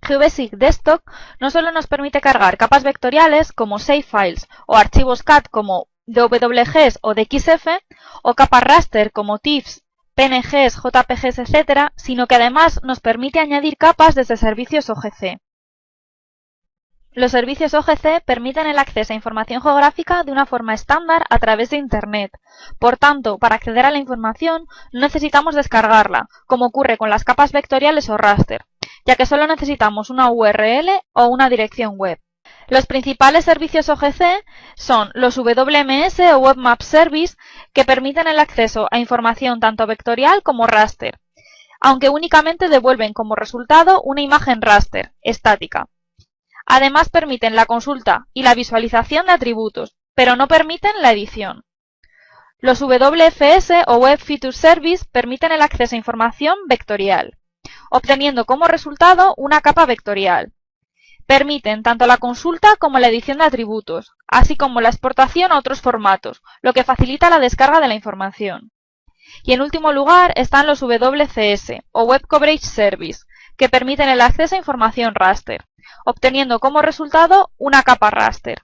GVSig Desktop no solo nos permite cargar capas vectoriales como shapefiles o archivos CAD como DWGs o DXF, o capas raster como TIFFs, PNGs, JPGs, etc., sino que además nos permite añadir capas desde servicios OGC. Los servicios OGC permiten el acceso a información geográfica de una forma estándar a través de Internet. Por tanto, para acceder a la información no necesitamos descargarla, como ocurre con las capas vectoriales o raster, ya que solo necesitamos una URL o una dirección web. Los principales servicios OGC son los WMS o Web Map Service, que permiten el acceso a información tanto vectorial como raster, aunque únicamente devuelven como resultado una imagen raster, estática. Además permiten la consulta y la visualización de atributos, pero no permiten la edición. Los WFS o Web Feature Service permiten el acceso a información vectorial, obteniendo como resultado una capa vectorial. Permiten tanto la consulta como la edición de atributos, así como la exportación a otros formatos, lo que facilita la descarga de la información. Y en último lugar están los WCS o Web Coverage Service, que permiten el acceso a información raster, obteniendo como resultado una capa raster.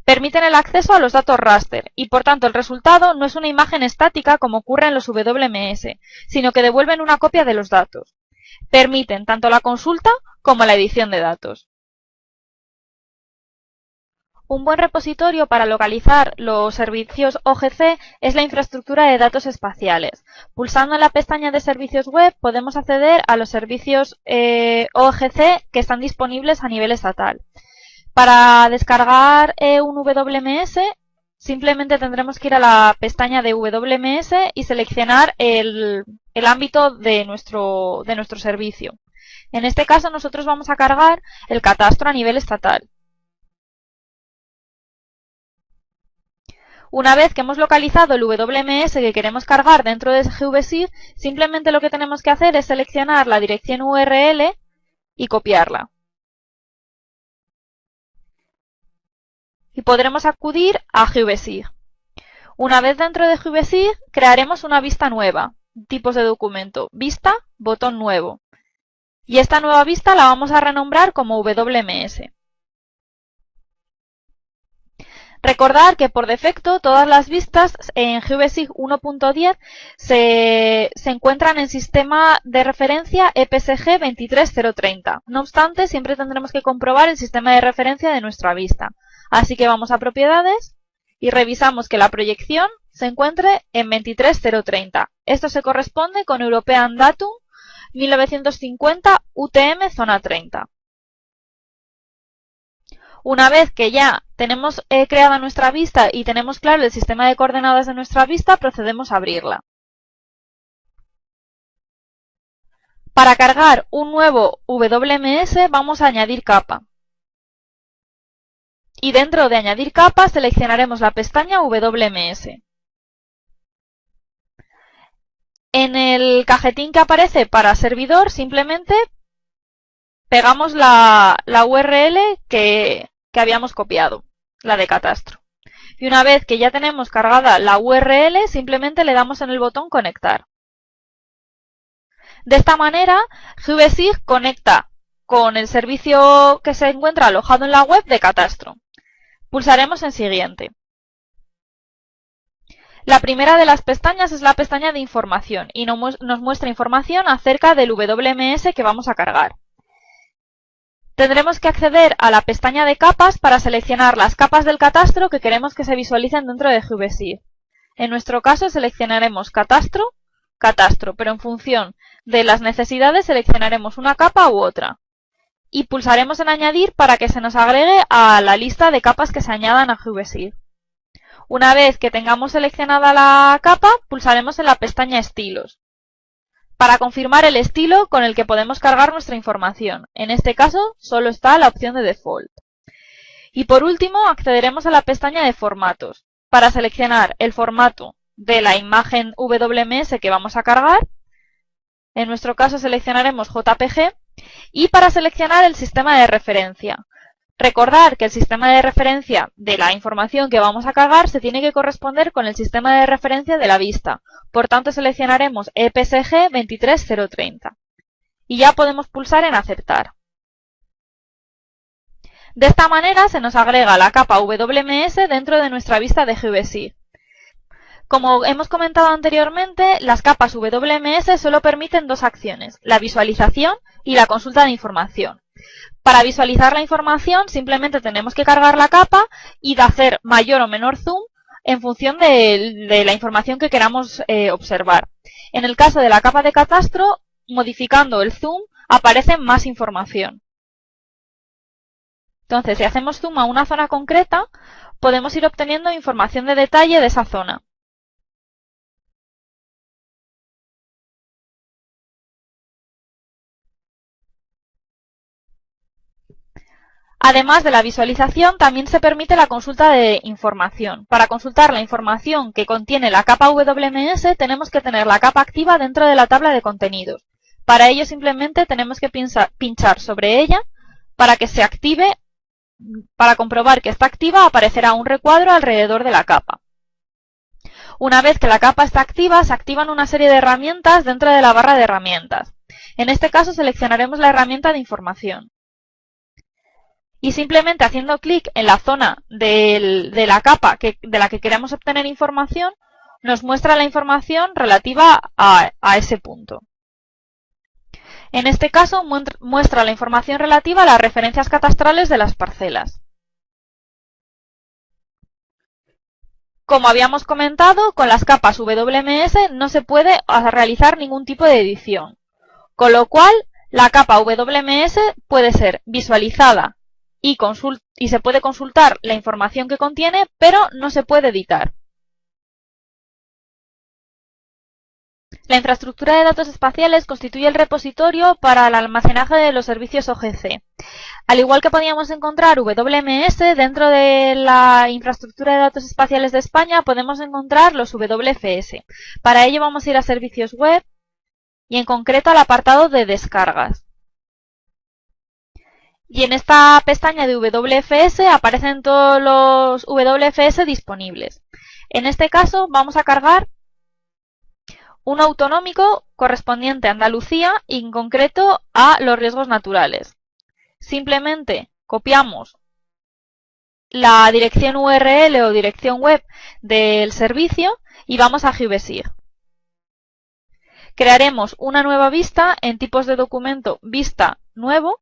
Permiten el acceso a los datos raster y por tanto el resultado no es una imagen estática como ocurre en los WMS, sino que devuelven una copia de los datos. Permiten tanto la consulta como la edición de datos. Un buen repositorio para localizar los servicios OGC es la infraestructura de datos espaciales. Pulsando en la pestaña de servicios web podemos acceder a los servicios OGC que están disponibles a nivel estatal. Para descargar un WMS simplemente tendremos que ir a la pestaña de WMS y seleccionar el ámbito de nuestro servicio. En este caso nosotros vamos a cargar el catastro a nivel estatal. Una vez que hemos localizado el WMS que queremos cargar dentro de GVSig, simplemente lo que tenemos que hacer es seleccionar la dirección URL y copiarla. Y podremos acudir a GVSig. Una vez dentro de GVSig, crearemos una vista nueva, tipos de documento, vista, botón nuevo. Y esta nueva vista la vamos a renombrar como WMS. Recordar que por defecto todas las vistas en GVSig 1.10 se encuentran en sistema de referencia EPSG 23030. No obstante, siempre tendremos que comprobar el sistema de referencia de nuestra vista. Así que vamos a propiedades y revisamos que la proyección se encuentre en 23030. Esto se corresponde con European Datum 1950 UTM zona 30. Una vez que ya tenemos creada nuestra vista y tenemos claro el sistema de coordenadas de nuestra vista, procedemos a abrirla. Para cargar un nuevo WMS vamos a añadir capa. Y dentro de añadir capa seleccionaremos la pestaña WMS. En el cajetín que aparece para servidor simplemente pegamos la URL que habíamos copiado, la de catastro. Y una vez que ya tenemos cargada la URL, simplemente le damos en el botón conectar. De esta manera, GVSig conecta con el servicio que se encuentra alojado en la web de catastro. Pulsaremos en siguiente. La primera de las pestañas es la pestaña de información y nos muestra información acerca del WMS que vamos a cargar. Tendremos que acceder a la pestaña de capas para seleccionar las capas del catastro que queremos que se visualicen dentro de GVSig. En nuestro caso seleccionaremos catastro, pero en función de las necesidades seleccionaremos una capa u otra. Y pulsaremos en añadir para que se nos agregue a la lista de capas que se añadan a GVSig. Una vez que tengamos seleccionada la capa, pulsaremos en la pestaña estilos, para confirmar el estilo con el que podemos cargar nuestra información. En este caso, solo está la opción de default. Y por último, accederemos a la pestaña de formatos, para seleccionar el formato de la imagen WMS que vamos a cargar. En nuestro caso seleccionaremos JPG. Y para seleccionar el sistema de referencia. Recordar que el sistema de referencia de la información que vamos a cargar se tiene que corresponder con el sistema de referencia de la vista. Por tanto, seleccionaremos EPSG 23030. Y ya podemos pulsar en aceptar. De esta manera se nos agrega la capa WMS dentro de nuestra vista de GVSIG. Como hemos comentado anteriormente, las capas WMS solo permiten dos acciones, la visualización y la consulta de información. Para visualizar la información simplemente tenemos que cargar la capa y de hacer mayor o menor zoom en función de la información que queramos observar. En el caso de la capa de catastro, modificando el zoom aparece más información. Entonces, si hacemos zoom a una zona concreta, podemos ir obteniendo información de detalle de esa zona. Además de la visualización, también se permite la consulta de información. Para consultar la información que contiene la capa WMS, tenemos que tener la capa activa dentro de la tabla de contenidos. Para ello, simplemente tenemos que pinchar sobre ella para que se active. Para comprobar que está activa, aparecerá un recuadro alrededor de la capa. Una vez que la capa está activa, se activan una serie de herramientas dentro de la barra de herramientas. En este caso, seleccionaremos la herramienta de información. Y simplemente haciendo clic en la zona de la capa de la que queremos obtener información, nos muestra la información relativa a ese punto. En este caso, muestra la información relativa a las referencias catastrales de las parcelas. Como habíamos comentado, con las capas WMS no se puede realizar ningún tipo de edición, con lo cual la capa WMS puede ser visualizada y se puede consultar la información que contiene, pero no se puede editar. La infraestructura de datos espaciales constituye el repositorio para el almacenaje de los servicios OGC. Al igual que podíamos encontrar WMS, dentro de la infraestructura de datos espaciales de España podemos encontrar los WFS. Para ello vamos a ir a servicios web y en concreto al apartado de descargas. Y en esta pestaña de WFS aparecen todos los WFS disponibles. En este caso vamos a cargar un autonómico correspondiente a Andalucía y en concreto a los riesgos naturales. Simplemente copiamos la dirección URL o dirección web del servicio y vamos a GVSIG. Crearemos una nueva vista en tipos de documento vista nuevo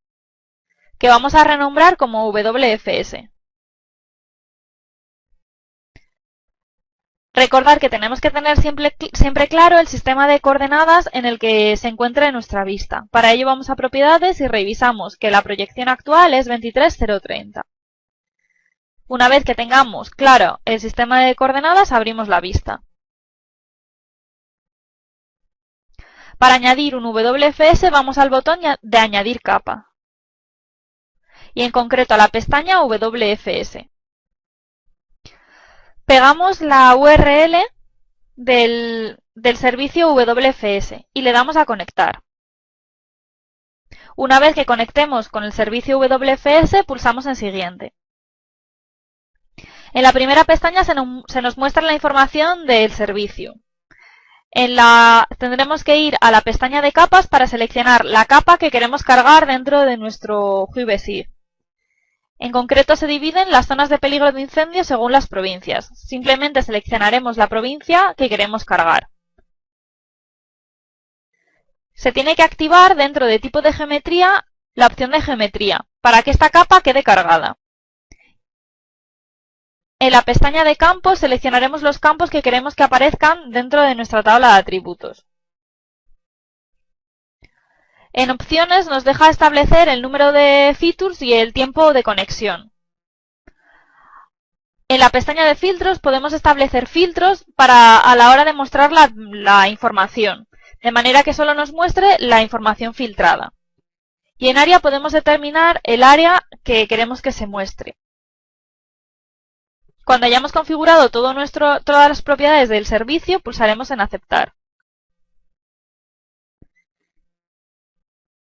que vamos a renombrar como WFS. Recordar que tenemos que tener siempre claro el sistema de coordenadas en el que se encuentra nuestra vista. Para ello vamos a propiedades y revisamos que la proyección actual es 23030. Una vez que tengamos claro el sistema de coordenadas, abrimos la vista. Para añadir un WFS vamos al botón de añadir capa y en concreto a la pestaña WFS. Pegamos la URL del servicio WFS y le damos a conectar. Una vez que conectemos con el servicio WFS, pulsamos en siguiente. En la primera pestaña se nos muestra la información del servicio. Tendremos que ir a la pestaña de capas para seleccionar la capa que queremos cargar dentro de nuestro GVSIG. En concreto se dividen las zonas de peligro de incendio según las provincias. Simplemente seleccionaremos la provincia que queremos cargar. Se tiene que activar dentro de tipo de geometría la opción de geometría para que esta capa quede cargada. En la pestaña de campos seleccionaremos los campos que queremos que aparezcan dentro de nuestra tabla de atributos. En opciones nos deja establecer el número de features y el tiempo de conexión. En la pestaña de filtros podemos establecer filtros a la hora de mostrar la información, de manera que solo nos muestre la información filtrada. Y en área podemos determinar el área que queremos que se muestre. Cuando hayamos configurado todas las propiedades del servicio, pulsaremos en aceptar.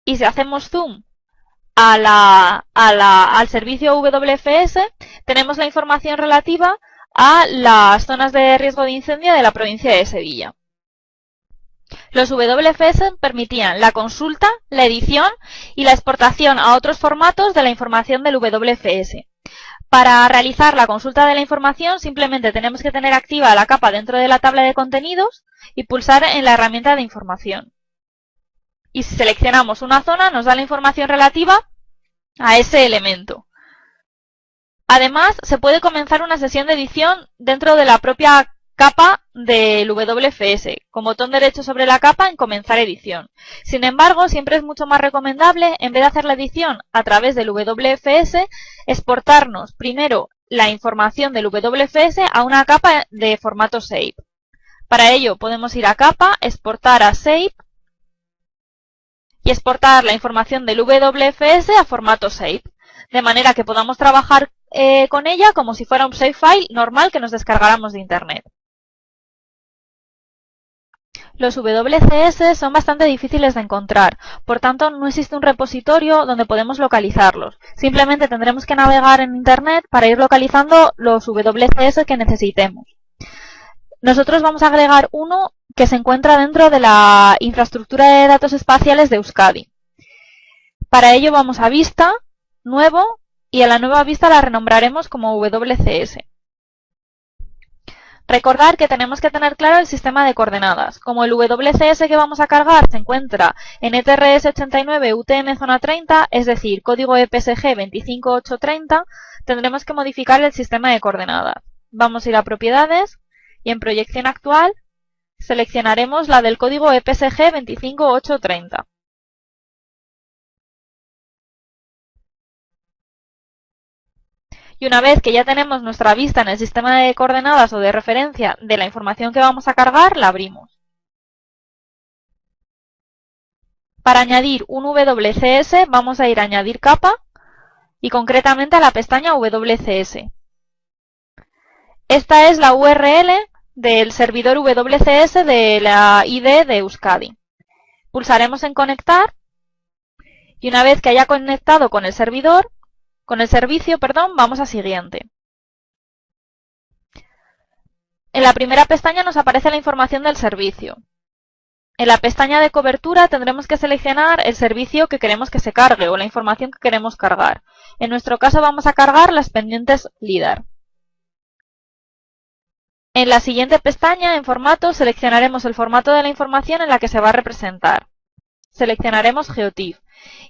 Y si hacemos zoom al servicio WFS, tenemos la información relativa a las zonas de riesgo de incendio de la provincia de Sevilla. Los WFS permitían la consulta, la edición y la exportación a otros formatos de la información del WFS. Para realizar la consulta de la información simplemente tenemos que tener activa la capa dentro de la tabla de contenidos y pulsar en la herramienta de información. Y si seleccionamos una zona nos da la información relativa a ese elemento. Además, se puede comenzar una sesión de edición dentro de la propia capa del WFS, con botón derecho sobre la capa en comenzar edición. Sin embargo, siempre es mucho más recomendable, en vez de hacer la edición a través del WFS, exportarnos primero la información del WFS a una capa de formato SAVE. Para ello podemos ir a capa, exportar a SAVE y exportar la información del WFS a formato SAVE, de manera que podamos trabajar con ella como si fuera un save file normal que nos descargáramos de internet. Los WCS son bastante difíciles de encontrar, por tanto no existe un repositorio donde podemos localizarlos. Simplemente tendremos que navegar en internet para ir localizando los WCS que necesitemos. Nosotros vamos a agregar uno que se encuentra dentro de la infraestructura de datos espaciales de Euskadi. Para ello vamos a Vista, Nuevo, y a la nueva vista la renombraremos como WCS. Recordar que tenemos que tener claro el sistema de coordenadas. Como el WCS que vamos a cargar se encuentra en ETRS89 UTM zona 30, es decir, código EPSG 25830, tendremos que modificar el sistema de coordenadas. Vamos a ir a Propiedades y en Proyección Actual seleccionaremos la del código EPSG 25830. Y una vez que ya tenemos nuestra vista en el sistema de coordenadas o de referencia de la información que vamos a cargar, la abrimos. Para añadir un WCS vamos a ir a Añadir capa y concretamente a la pestaña WCS. Esta es la URL del servidor WCS de la ID de Euskadi. Pulsaremos en Conectar y una vez que haya conectado con el servicio, vamos a Siguiente. En la primera pestaña nos aparece la información del servicio. En la pestaña de cobertura tendremos que seleccionar el servicio que queremos que se cargue o la información que queremos cargar. En nuestro caso vamos a cargar las pendientes LIDAR. En la siguiente pestaña, en Formato, seleccionaremos el formato de la información en la que se va a representar. Seleccionaremos GeoTIFF.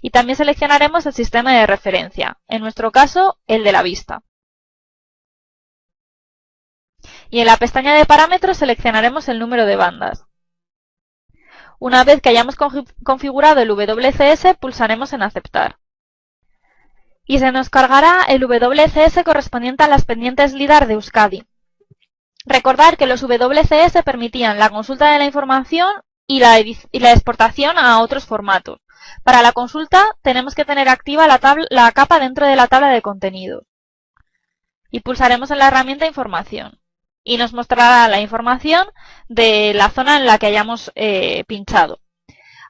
Y también seleccionaremos el sistema de referencia, en nuestro caso, el de la vista. Y en la pestaña de parámetros seleccionaremos el número de bandas. Una vez que hayamos configurado el WCS, pulsaremos en Aceptar. Y se nos cargará el WCS correspondiente a las pendientes LIDAR de Euskadi. Recordar que los WCS permitían la consulta de la información y la exportación a otros formatos. Para la consulta tenemos que tener activa la capa dentro de la tabla de contenidos. Y pulsaremos en la herramienta Información. Y nos mostrará la información de la zona en la que hayamos pinchado.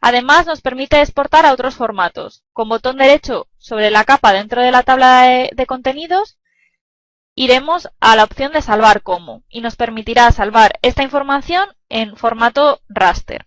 Además nos permite exportar a otros formatos. Con botón derecho sobre la capa dentro de la tabla de contenidos, iremos a la opción de Salvar como. Y nos permitirá salvar esta información en formato raster.